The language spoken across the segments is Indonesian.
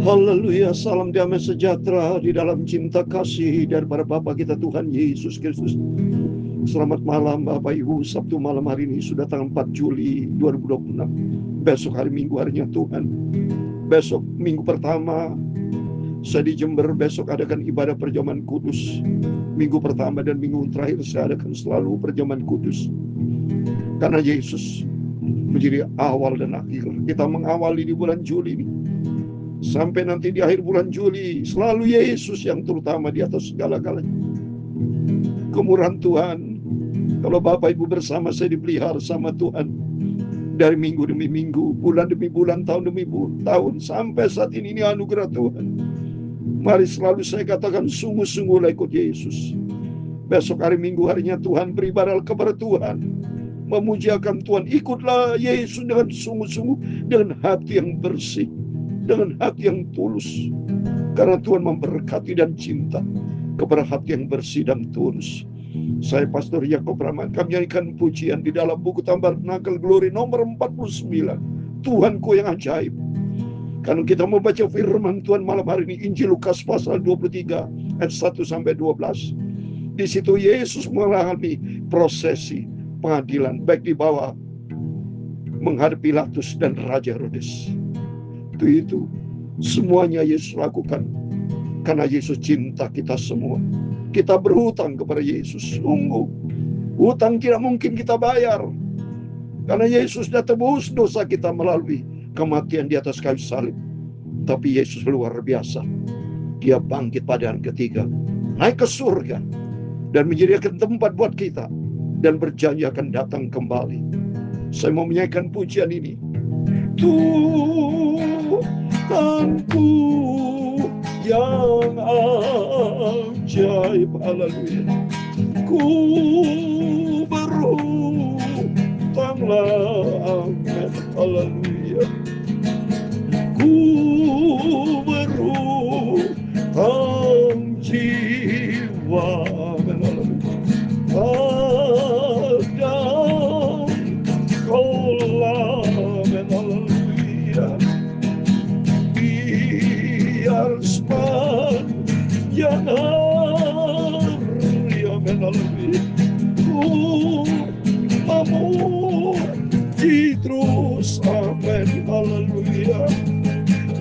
Haleluya, salam damai sejahtera di dalam cinta kasih daripada Bapa kita Tuhan Yesus Kristus. Selamat malam Bapak Ibu, Sabtu malam hari ini sudah tanggal 4 Juli 2026. Besok hari Minggu, harinya Tuhan. Besok minggu pertama saya di Jember, besok adakan ibadah perjamuan kudus. Minggu pertama dan minggu terakhir saya adakan selalu perjamuan kudus. Karena Yesus menjadi awal dan akhir. Kita mengawali di bulan Juli ini. Sampai nanti di akhir bulan Juli, selalu Yesus yang terutama di atas segala-galanya. Kemurahan Tuhan, kalau Bapak Ibu bersama saya dipelihara sama Tuhan dari minggu demi minggu, bulan demi bulan, tahun demi tahun, sampai saat ini anugerah Tuhan. Mari selalu saya katakan, sungguh-sungguhlah ikut Yesus. Besok hari Minggu, harinya Tuhan, beribadah kepada Tuhan, memujiakan Tuhan. Ikutlah Yesus dengan sungguh-sungguh, dengan hati yang bersih, dengan hati yang tulus. Karena Tuhan memberkati dan cinta kepada hati yang bersih dan tulus. Saya Pastor Yakob Rahman, kami nyanyikan pujian di dalam buku Tabernakel Glory nomor 49. Tuhanku yang ajaib. Kalau kita membaca firman Tuhan malam hari ini, Injil Lukas pasal 23 ayat 1 sampai 12. Di situ Yesus mengalami prosesi pengadilan, baik di bawah menghadap Pilatus dan Raja Herodes. Itu semuanya Yesus lakukan karena Yesus cinta kita semua. Kita berhutang kepada Yesus. Sungguh hutang tidak mungkin kita bayar, karena Yesus sudah tebus dosa kita melalui kematian di atas kayu salib. Tapi Yesus luar biasa. Dia bangkit pada hari ketiga, naik ke surga, dan menyediakan tempat buat kita, dan berjanji akan datang kembali. Saya mau menyanyikan pujian ini. Tuhanku yang ajaib, haleluya. Ku berhutanglah, amin, haleluya. Ku berhutang jiwa, amin, haleluya. Padam Kaulah, amin, haleluya. Biar sepanjang hari, amin, haleluya, ku memuji terus, amin, haleluya.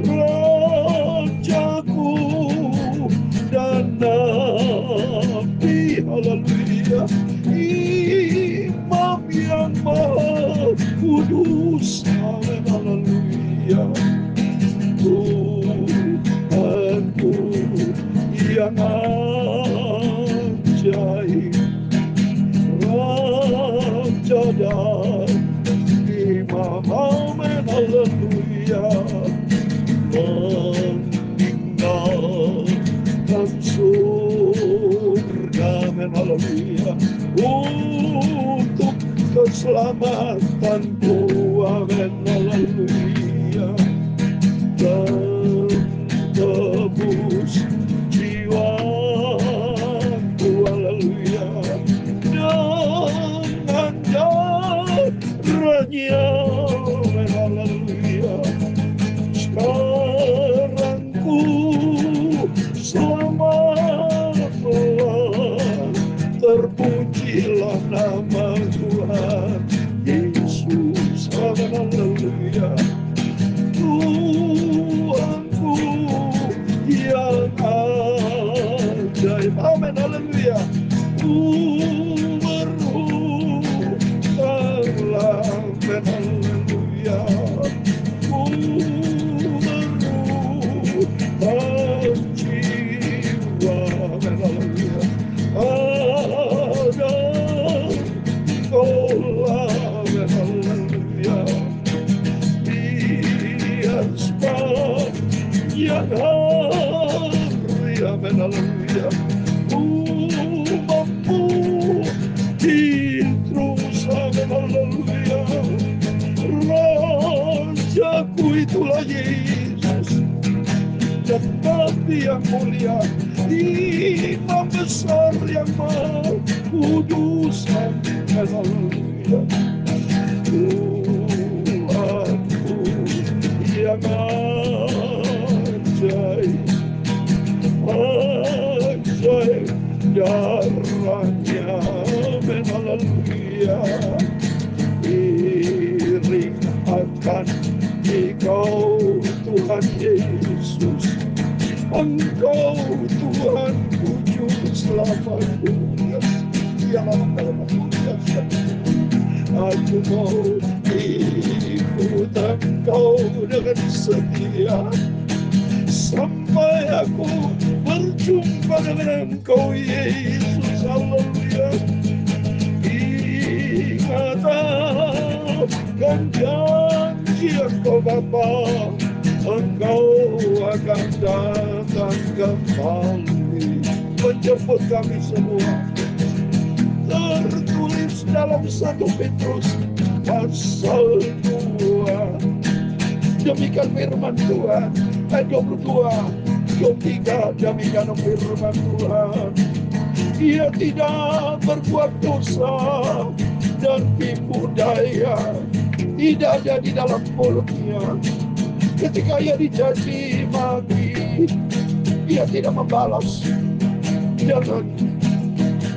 Rajaku dan Nabi, haleluya. Imam yang maha kudus, amin, haleluya. Tuhanku yang ajaib, Raja dan Imam, amin, haleluya. Meninggalkan surga, amin, haleluya, untuk keselamatanku, amin, haleluya. Dan tebus jiwaku, haleluya, dengan darahnya, amin, haleluya. Sekarang ku selamatlah, terpujilah nama Tuhan Yesus, amin, haleluya. Tuhanku yang ajaib, amin, haleluya. Ku berhutanglah, amin, haleluya. Ku berhutang jiwa, amin, haleluya. Ada Kaulah, amin, haleluya. Biar sepanjang hari, amin, haleluya, ku memuji terus, amin, haleluya. Rajaku itulah Yesus, dan Nabi yang mulia, Imam besar yang maha kudus, amin, haleluya. Tuhanku yang ajaib, ajaib darahnya haleluya. Iring akan Engkau Tuhan Yesus, Engkau Tuhanku juru selamatku. Ya aku mau ikut Engkau dengan setia sampai aku berjumpa dengan Engkau Yesus. Haleluya. Ingatkan janji Engkau Bapa, Engkau akan datang kembali menjemput kami semua. Tertulis dalam 1 Petrus pasal 2. Demikian firman Tuhan. Ayat 22, 23, demikian firman Tuhan. Ia tidak berbuat dosa dan tipu daya tidak ada di dalam mulutnya. Ketika ia dicaci maki, ia tidak membalas dengan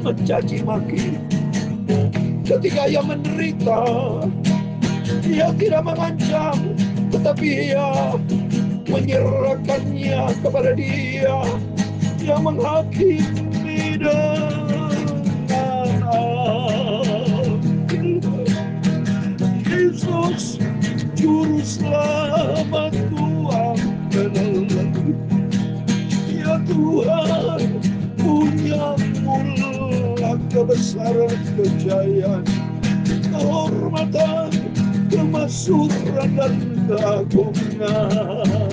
mencaci maki. Ketika ia menderita, ia tidak mengancam, tetapi ia menyerahkannya kepada Dia yang menghakimi dengan adil. Yesus juru selamat Tuhan, ya Tuhan punya mula kebesaran, kejayaan, kehormatan, kemasyhuran dan keagungan.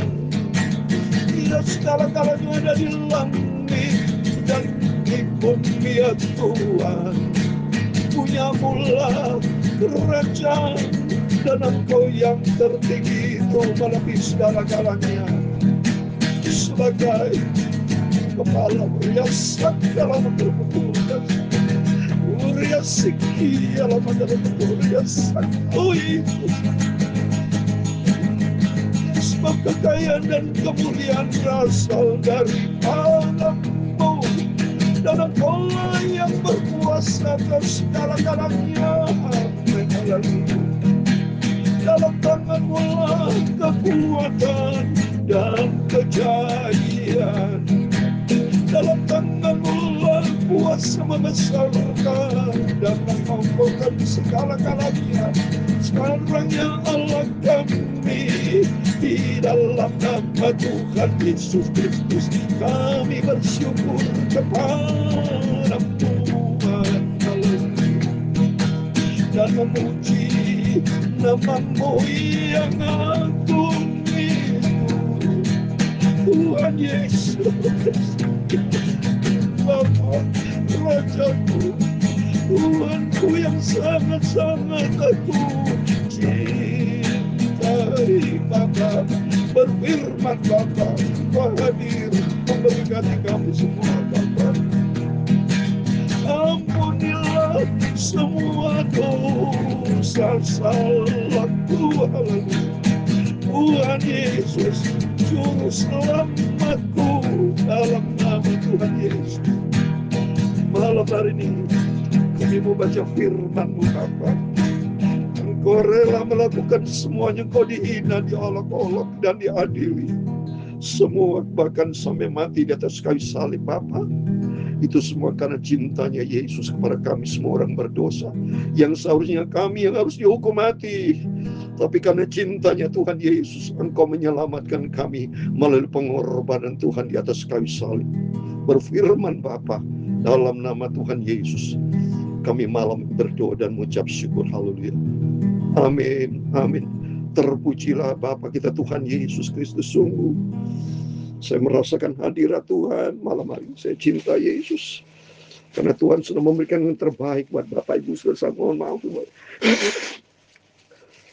Ia segala-galanya ada di langit dan di bumi, ya Tuhan. Punya mula kerajaan dan Engkau yang tertinggi itu melebihi segala-galanya. Sebagai kepala riasan dalam berbentuk Siki dalam riasan, oh Yesus. Sebab kekayaan dan kemuliaan berasal dari Tangan-Mu, dan Engkau-lah yang berkuasa atas segala-galanya. Amin. Dalam Tangan-Mu lah kekuatan dan kejayaan. Dalam Tangan-Mu lah kuasa membesarkan dan mengokohkan segala-galanya. Sekarang ya Allah kami, di dalam nama Tuhan Yesus Kristus, kami bersyukur kepada Tuhan dan memuji nama-Mu yang agung itu, Tuhan Yesus Bapa, Rajaku, Tuhanku yang sangat-sangat aku cintai. Bapa, berfirman Bapa, Kau hadir memberkati kami semua Bapa. Ampunilah semua dosa salahku, haleluya. Tuhan Yesus, juru selamatku, dalam nama Tuhan Yesus. Malam hari ini kami mau baca firman-Mu Bapa. Engkau rela melakukan semuanya, Engkau dihina, diolok-olok dan diadili. Semua bahkan sampai mati di atas kayu salib Bapa. Itu semua karena cintanya Yesus kepada kami semua orang berdosa, yang seharusnya kami yang harus dihukum mati. Tapi karena cintanya Tuhan Yesus, Engkau menyelamatkan kami melalui pengorbanan Tuhan di atas kayu salib. Berfirman Bapa, dalam nama Tuhan Yesus, kami malam berdoa dan mengucap syukur. Haleluya. Amin. Amin. Terpujilah Bapa kita Tuhan Yesus Kristus. Sungguh saya merasakan hadirat Tuhan malam hari ini. Saya cinta Yesus karena Tuhan sudah memberikan yang terbaik buat Bapak Ibu. Saya mohon maaf Tuhan.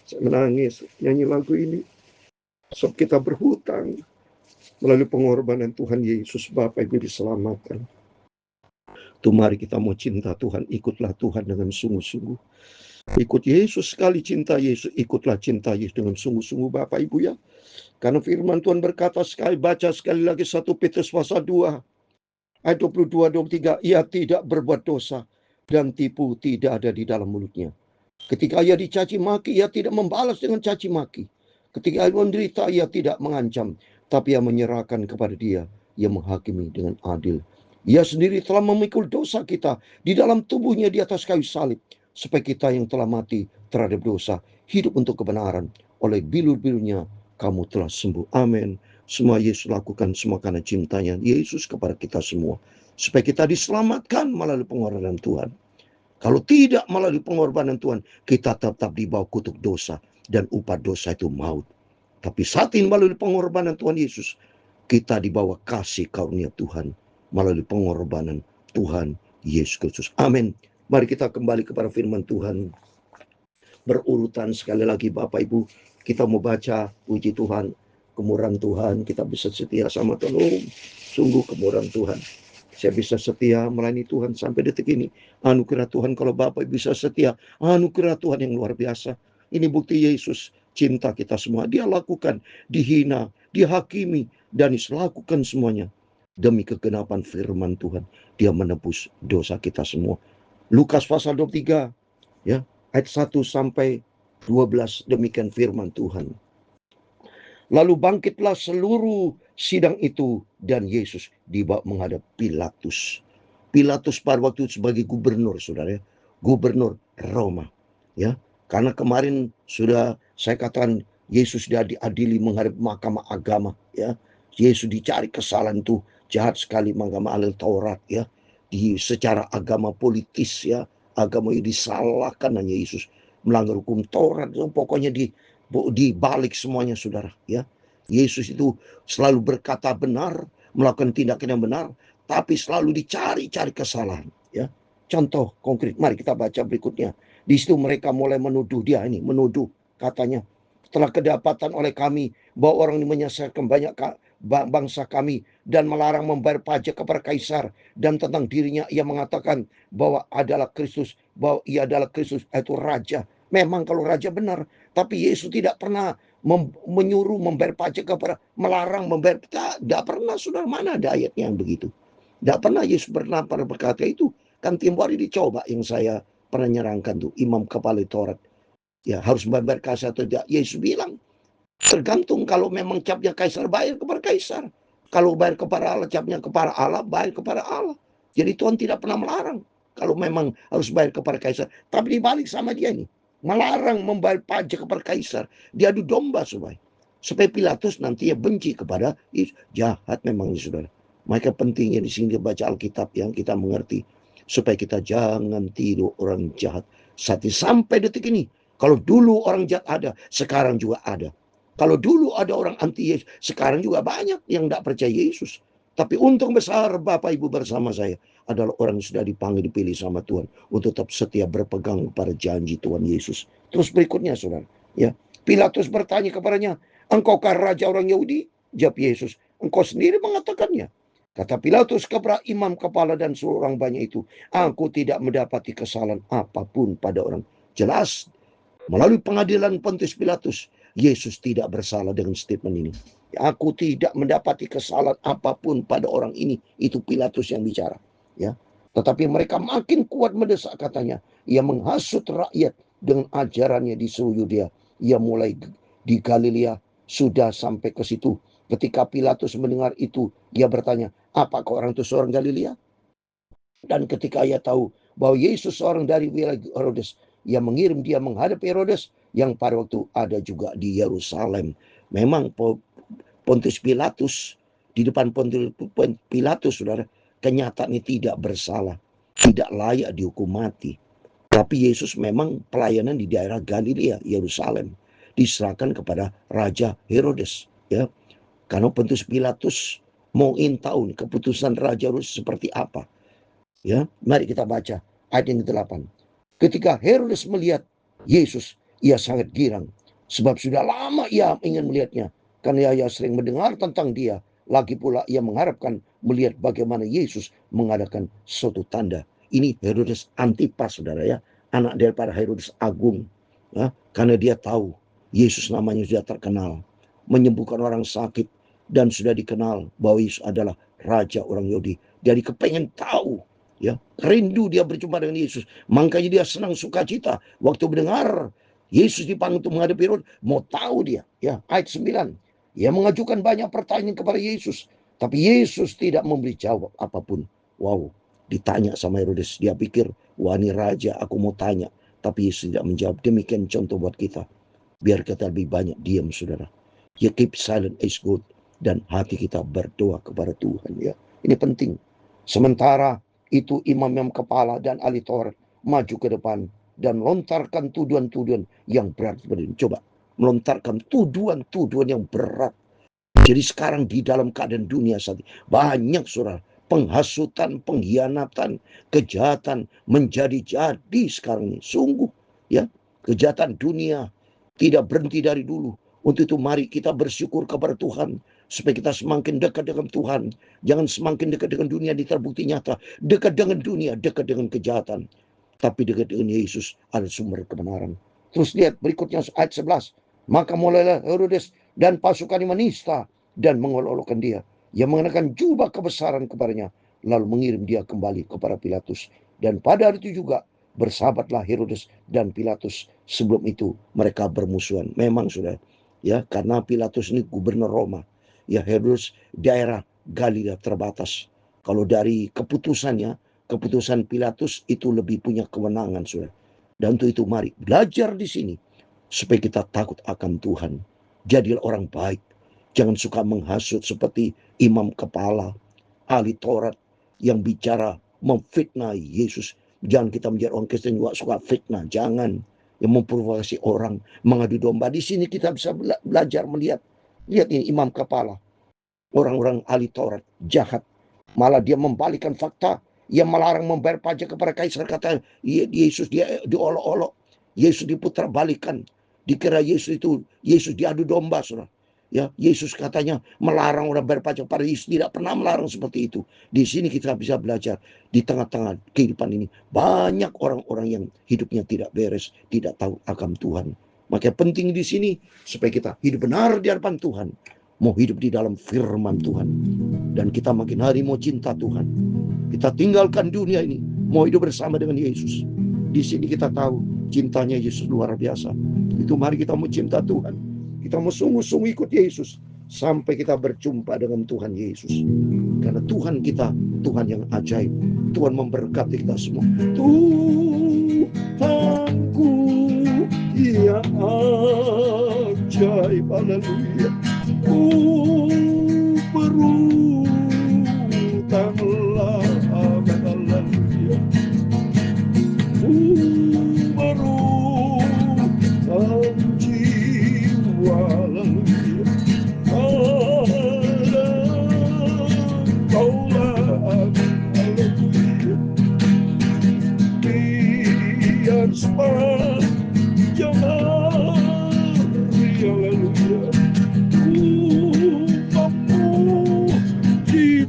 Saya menangis nyanyi lagu ini. Sebab kita berhutang melalui pengorbanan Tuhan Yesus, Bapak Ibu diselamatkan. Tuh mari kita mau cinta Tuhan, ikutlah Tuhan dengan sungguh-sungguh. Ikut Yesus, sekali cinta Yesus, ikutlah cinta Yesus dengan sungguh-sungguh Bapak Ibu ya. Karena firman Tuhan berkata, baca sekali lagi 1 Petrus pasal 2 ayat 22-23, ia tidak berbuat dosa dan tipu tidak ada di dalam mulutnya. Ketika ia dicaci maki, ia tidak membalas dengan caci maki. Ketika ia menderita, ia tidak mengancam, tapi ia menyerahkan kepada Dia yang menghakimi dengan adil. Ia sendiri telah memikul dosa kita di dalam tubuhnya di atas kayu salib, supaya kita yang telah mati terhadap dosa hidup untuk kebenaran. Oleh bilur-bilurnya kamu telah sembuh. Amin. Semua Yesus lakukan semua karena cintanya Yesus kepada kita semua, supaya kita diselamatkan melalui pengorbanan Tuhan. Kalau tidak melalui pengorbanan Tuhan, kita tetap di bawah kutuk dosa, dan upah dosa itu maut. Tapi saat ini melalui pengorbanan Tuhan Yesus, kita di bawah kasih karunia Tuhan melalui pengorbanan Tuhan Yesus Kristus. Amin. Mari kita kembali kepada firman Tuhan. Berurutan sekali lagi Bapak Ibu, kita mau baca, puji Tuhan, kemurahan Tuhan, kita bisa setia sama Tuhan. Sungguh kemurahan Tuhan. Saya bisa setia melayani Tuhan sampai detik ini. Anugerah Tuhan, kalau Bapak bisa setia, anugerah Tuhan yang luar biasa. Ini bukti Yesus cinta kita semua. Dia lakukan, dihina, dihakimi, dan lakukan semuanya demi kegenapan firman Tuhan. Dia menebus dosa kita semua. Lukas pasal 23 ya, ayat 1 sampai 12, demikian firman Tuhan. Lalu bangkitlah seluruh sidang itu dan Yesus dibawa menghadap Pilatus. Pilatus pada waktu itu sebagai gubernur, saudara ya, gubernur Roma ya. Karena kemarin sudah saya katakan Yesus sudah diadili menghadap mahkamah agama ya. Yesus dicari kesalahan itu jahat sekali, mahkamah ahli Taurat ya. Di secara agama politis ya, agama ini disalahkan hanya Yesus melanggar hukum Taurat, pokoknya dibalik semuanya saudara ya. Yesus itu selalu berkata benar, melakukan tindakan yang benar, tapi selalu dicari-cari kesalahan ya. Contoh konkret, mari kita baca berikutnya. Di situ mereka mulai menuduh dia, ini menuduh, katanya, telah kedapatan oleh kami bahwa orang ini menyesatkan banyak bangsa kami dan melarang membayar pajak kepada kaisar, dan tentang dirinya ia mengatakan bahwa adalah Kristus, bahwa ia adalah Kristus, itu raja. Memang kalau raja benar, tapi Yesus tidak pernah menyuruh membayar pajak kepada, melarang membayar. Tidak pernah, sudah mana ada ayatnya yang begitu. Tidak pernah Yesus pernah berkata itu. Kan tempo hari dicoba yang saya pernah nyerangkan tuh, imam kepala Taurat. Ya harus membayar kaisar atau tidak. Yesus bilang, tergantung, kalau memang capnya kaisar, bayar kepada kaisar. Kalau bayar kepada Allah, capnya kepada Allah, bayar kepada Allah. Jadi Tuhan tidak pernah melarang kalau memang harus bayar kepada kaisar. Tapi dibalik sama dia ini, melarang membayar pajak kepada kaisar. Dia adu domba supaya Pilatus nanti ya benci kepada Yesus. Jahat memang ini saudara. Maka pentingnya di sini baca Alkitab yang kita mengerti, supaya kita jangan tiru orang jahat. Sampai detik ini, kalau dulu orang jahat ada, sekarang juga ada. Kalau dulu ada orang anti Yesus, sekarang juga banyak yang tidak percaya Yesus. Tapi untung besar Bapak Ibu bersama saya adalah orang yang sudah dipanggil, dipilih sama Tuhan untuk tetap setia berpegang kepada janji Tuhan Yesus. Terus berikutnya saudara, ya, Pilatus bertanya kepadanya, engkaukah raja orang Yahudi? Jawab Yesus, engkau sendiri mengatakannya. Kata Pilatus kepada imam kepala dan seluruh orang banyak itu, aku tidak mendapati kesalahan apapun pada orang. Jelas melalui pengadilan Pontius Pilatus, Yesus tidak bersalah dengan statement ini. Aku tidak mendapati kesalahan apapun pada orang ini. Itu Pilatus yang bicara. Ya. Tetapi mereka makin kuat mendesak, katanya. Ia menghasut rakyat dengan ajarannya di seluruh Yudea. Ia mulai di Galilea, sudah sampai ke situ. Ketika Pilatus mendengar itu, ia bertanya, apakah orang itu seorang Galilea? Dan ketika ia tahu bahwa Yesus seorang dari wilayah Herodes, ia mengirim dia menghadap Herodes yang pada waktu ada juga di Yerusalem. Memang Pontius Pilatus, di depan Pontius Pilatus, saudara, kenyataannya tidak bersalah, tidak layak dihukum mati. Tapi Yesus memang pelayanan di daerah Galilea, Yerusalem, diserahkan kepada Raja Herodes. Ya, karena Pontius Pilatus mau ingin tahu keputusan Raja Herodes seperti apa. Ya, mari kita baca ayat yang ke-8. Ketika Herodes melihat Yesus, ia sangat girang, sebab sudah lama ia ingin melihatnya, karena ia sering mendengar tentang dia. Lagi pula ia mengharapkan melihat bagaimana Yesus mengadakan suatu tanda. Ini Herodes Antipas, saudara ya. anak daripada Herodes Agung, ya, karena dia tahu Yesus namanya sudah terkenal, menyembuhkan orang sakit, dan sudah dikenal bahwa Yesus adalah Raja orang Yahudi. Jadi kepengen tahu, ya, rindu dia berjumpa dengan Yesus. Makanya dia senang sukacita waktu mendengar Yesus dipanggil untuk menghadapi Herodes. Mau tahu dia, ya, ayat 9. Ia mengajukan banyak pertanyaan kepada Yesus, tapi Yesus tidak memberi jawab apapun. Wow, ditanya sama Herodes, dia pikir, wah ini raja, aku mau tanya. Tapi Yesus tidak menjawab. Demikian contoh buat kita. Biar kita lebih banyak diam, saudara. Ya, keep silent is good. Dan hati kita berdoa kepada Tuhan, ya. Ini penting. Sementara itu imam kepala dan ahli Taurat maju ke depan dan melontarkan tuduhan-tuduhan yang berat kepada dia. Coba, melontarkan tuduhan-tuduhan yang berat. Jadi sekarang di dalam keadaan dunia saat ini, banyak saudara, penghasutan, pengkhianatan, kejahatan menjadi-jadi sekarang ini. Sungguh, ya, kejahatan dunia tidak berhenti dari dulu. Untuk itu mari kita bersyukur kepada Tuhan, supaya kita semakin dekat dengan Tuhan. Jangan semakin dekat dengan dunia, ini terbukti nyata. Dekat dengan dunia, dekat dengan kejahatan. Tapi dekat dengan Yesus ada sumber kebenaran. Terus lihat berikutnya ayat 11. Maka mulailah Herodes dan pasukannya menista dan mengolok-olokkan dia. Ia mengenakan jubah kebesaran kepadanya, lalu mengirim dia kembali kepada Pilatus. Dan pada hari itu juga bersahabatlah Herodes dan Pilatus. Sebelum itu mereka bermusuhan. Memang sudah, ya, karena Pilatus ini gubernur Roma. Ya, Herodes daerah Galilea terbatas. Kalau dari keputusannya, keputusan Pilatus itu lebih punya kewenangan, saudara. Dan untuk itu mari belajar di sini supaya kita takut akan Tuhan. Jadilah orang baik. Jangan suka menghasut seperti imam kepala, ahli Taurat yang bicara memfitnah Yesus. Jangan kita menjadi orang Kristen juga suka fitnah. Jangan. Yang memprovokasi orang, mengadu domba. Di sini kita bisa belajar melihat. Lihat ini imam kepala. Orang-orang ahli Taurat jahat. Malah dia membalikkan fakta. Ia melarang membayar pajak kepada kaisar. Kata Yesus dia diolok-olok. Yesus diputar balikan. Dikira Yesus itu, Yesus diadu domba, saudara. Ya, Yesus katanya melarang orang bayar pajak. Pada Yesus tidak pernah melarang seperti itu. Di sini kita bisa belajar. Di tengah-tengah kehidupan ini banyak orang-orang yang hidupnya tidak beres, tidak tahu akan Tuhan. Maka penting di sini supaya kita hidup benar di hadapan Tuhan. Mau hidup di dalam firman Tuhan. Dan kita makin hari mau cinta Tuhan. Kita tinggalkan dunia ini, mau hidup bersama dengan Yesus. Di sini kita tahu cintanya Yesus luar biasa. Itu mari kita mau cinta Tuhan. Kita mau sungguh-sungguh ikut Yesus sampai kita berjumpa dengan Tuhan Yesus. Karena Tuhan kita, Tuhan yang ajaib. Tuhan memberkati kita semua. Tuhanku, ya ajaib, haleluya. Berhutanglah, haleluya. Berhutang jiwa, haleluya. Kaulah, haleluya. Biar sepanjang hari, haleluya.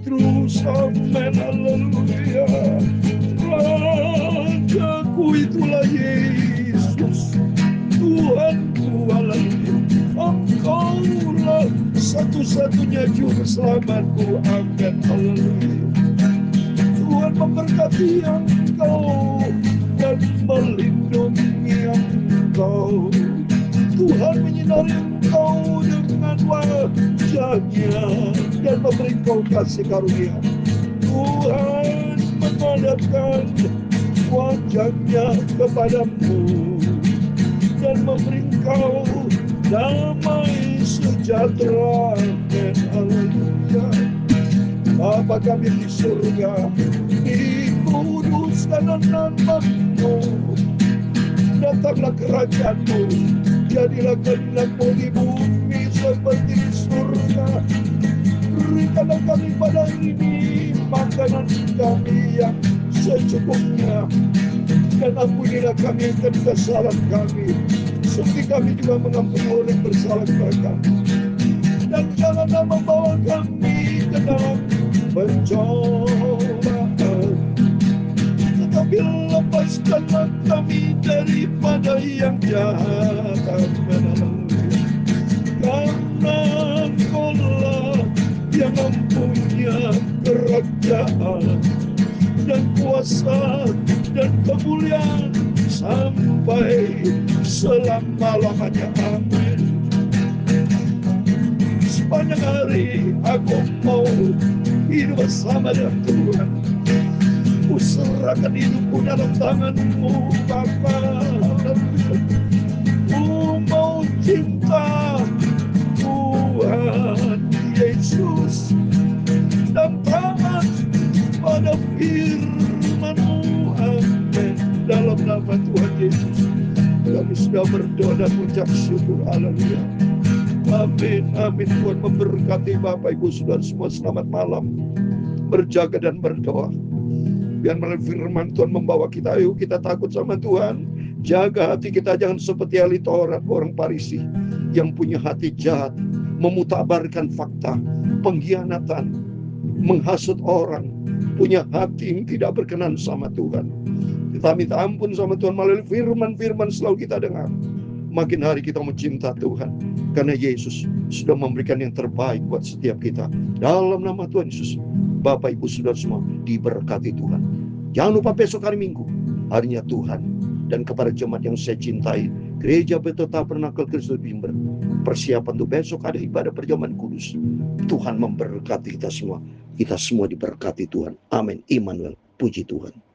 Terus amin, haleluya. Rajaku itulah Yesus, Tuhanku, haleluya. Engkaulah satu-satunya juru selamatku, amin, haleluya. Tuhan memberkati engkau dan melindungi engkau. Tuhan menyinari engkau dengan wajahnya dan memberi engkau kasih karunia. Tuhan menghadapkan wajahnya kepadamu dan memberi engkau damai sejahtera. Haleluya. Bapa kami di surga, dikuduskan nama-Mu. Datanglah kerajaan-Mu. Jadilah kehendak-Mu di bumi seperti di surga. Berikanlah kami pada hari ini makanan kami yang secukupnya. Dan ampunilah kami akan kesalahan kami, seperti kami juga mengampuni orang yang bersalah kepada kami. Dan janganlah membawa kami ke dalam pencobaan, tetapi lepaskanlah kami kejahatan. Karena Engkaulah yang mempunyai kerajaan dan kuasa dan kemuliaan sampai selama-lamanya. Amin. Sepanjang hari aku mau hidup bersama dengan Tuhan. Ku serahkan hidupku dalam tangan-Mu, Bapa. Ku mau cinta Tuhan Yesus dan taat pada firman-Mu. Amin. Dalam nama Tuhan Yesus kami sudah berdoa dan mengucap syukur. Haleluya. Amin. Amin. Tuhan memberkati Bapak Ibu Saudara semua. Selamat malam. Berjaga dan berdoa. Biar melalui firman Tuhan membawa kita. Ayo kita takut sama Tuhan. Jaga hati kita jangan seperti ahli Taurat, orang Farisi yang punya hati jahat, memutabarkan fakta, pengkhianatan, menghasut orang, punya hati yang tidak berkenan sama Tuhan. Kita minta ampun sama Tuhan melalui firman-firman selalu kita dengar. Makin hari kita mencinta Tuhan, karena Yesus sudah memberikan yang terbaik buat setiap kita. Dalam nama Tuhan Yesus, Bapak Ibu Saudara semua diberkati Tuhan. Jangan lupa besok hari Minggu, harinya Tuhan. Dan kepada jemaat yang saya cintai, Gereja Bethel Tabernakel Kristus Bimber, persiapan untuk besok ada ibadah perjamuan kudus. Tuhan memberkati kita semua. Kita semua diberkati Tuhan. Amin. Immanuel. Puji Tuhan.